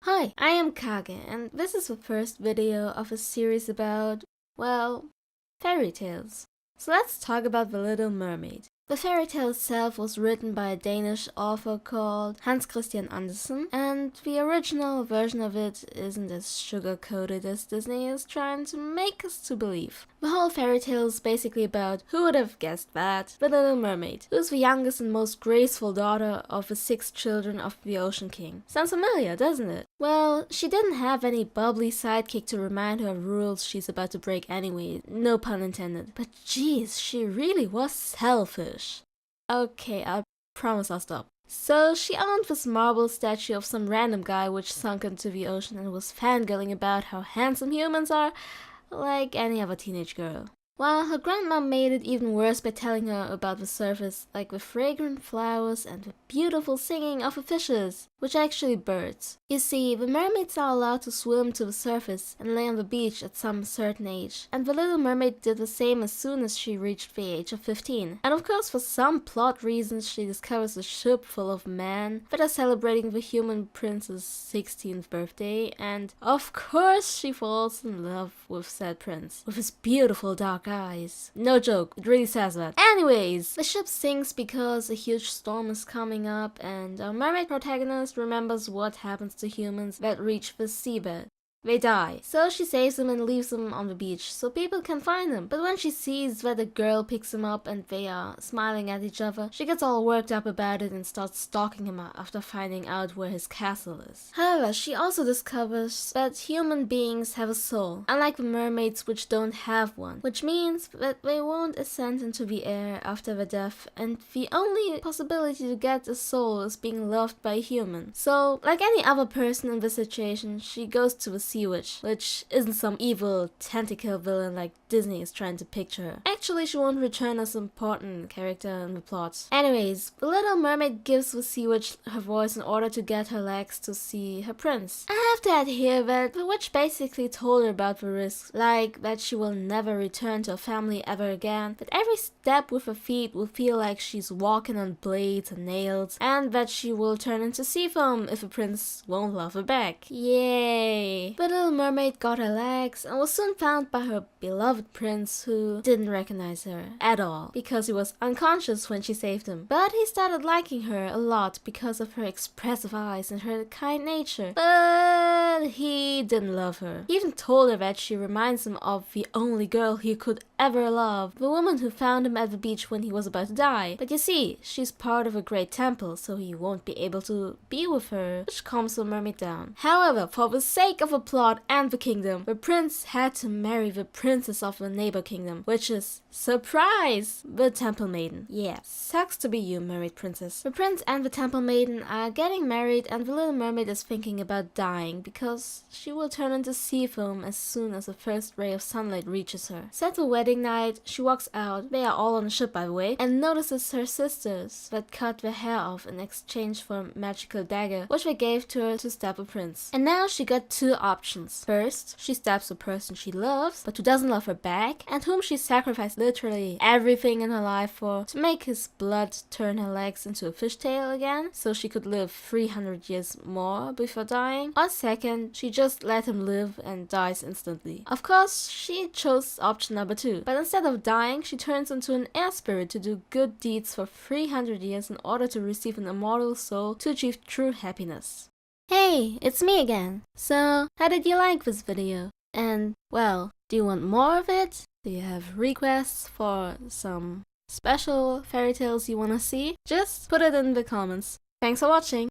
Hi, I am Kage, and this is the first video of a series about, well, fairy tales. So let's talk about The Little Mermaid. The fairy tale itself was written by a Danish author called Hans Christian Andersen, and the original version of it isn't as sugar-coated as Disney is trying to make us to believe. The whole fairy tale is basically about, who would have guessed that, the Little Mermaid, who's the youngest and most graceful daughter of the 6 children of the Ocean King. Sounds familiar, doesn't it? Well, she didn't have any bubbly sidekick to remind her of rules she's about to break anyway, no pun intended. But geez, she really was selfish. Okay, I promise I'll stop. So she owned this marble statue of some random guy which sunk into the ocean and was fangirling about how handsome humans are, like any other teenage girl. While her grandma made it even worse by telling her about the surface, like the fragrant flowers and the beautiful singing of the fishes, which are actually birds. You see, the mermaids are allowed to swim to the surface and lay on the beach at some certain age, and the Little Mermaid did the same as soon as she reached the age of 15. And of course, for some plot reasons, she discovers a ship full of men that are celebrating the human prince's 16th birthday, and of course she falls in love with said prince, with his beautiful dark eyes. No joke, it really says that. Anyways, the ship sinks because a huge storm is coming up, and our mermaid protagonist remembers what happens to humans that reach the seabed. They die. So she saves them and leaves them on the beach so people can find them. But when she sees that a girl picks him up and they are smiling at each other, she gets all worked up about it and starts stalking him after finding out where his castle is. However, she also discovers that human beings have a soul, unlike the mermaids which don't have one, which means that they won't ascend into the air after their death, and the only possibility to get a soul is being loved by a human. So, like any other person in this situation, she goes to the sea witch, which isn't some evil tentacle villain like Disney is trying to picture her. Actually, she won't return as an important character in the plot. Anyways, the Little Mermaid gives the sea witch her voice in order to get her legs to see her prince. I have to add here that the witch basically told her about the risks, like that she will never return to her family ever again, that every step with her feet will feel like she's walking on blades and nails, and that she will turn into sea foam if the prince won't love her back. Yay! The Little Mermaid got her legs and was soon found by her beloved prince, who didn't recognize her at all because he was unconscious when she saved him. But he started liking her a lot because of her expressive eyes and her kind nature. But he didn't love her. He even told her that she reminds him of the only girl he could ever love, the woman who found him at the beach when he was about to die. But you see, she's part of a great temple, so he won't be able to be with her, which calms the mermaid down. However, for the sake of a plot and the kingdom, the prince had to marry the princess of the neighbor kingdom, which is, surprise, the temple maiden. Yeah, sucks to be you, mermaid princess. The prince and the temple maiden are getting married, and the Little Mermaid is thinking about dying because she will turn into sea foam as soon as the first ray of sunlight reaches her. Set the wedding night, she walks out, they are all on a ship by the way, and notices her sisters that cut their hair off in exchange for a magical dagger, which they gave to her to stab the prince. And now she got 2 options. First, she stabs the person she loves, but who doesn't love her back, and whom she sacrificed literally everything in her life for, to make his blood turn her legs into a fishtail again, so she could live 300 years more before dying. Or second, she just let him live and dies instantly. Of course, she chose option number 2, but instead of dying, she turns into an air spirit to do good deeds for 300 years in order to receive an immortal soul to achieve true happiness. Hey, it's me again. So, how did you like this video? And, well, do you want more of it? Do you have requests for some special fairy tales you wanna see? Just put it in the comments. Thanks for watching!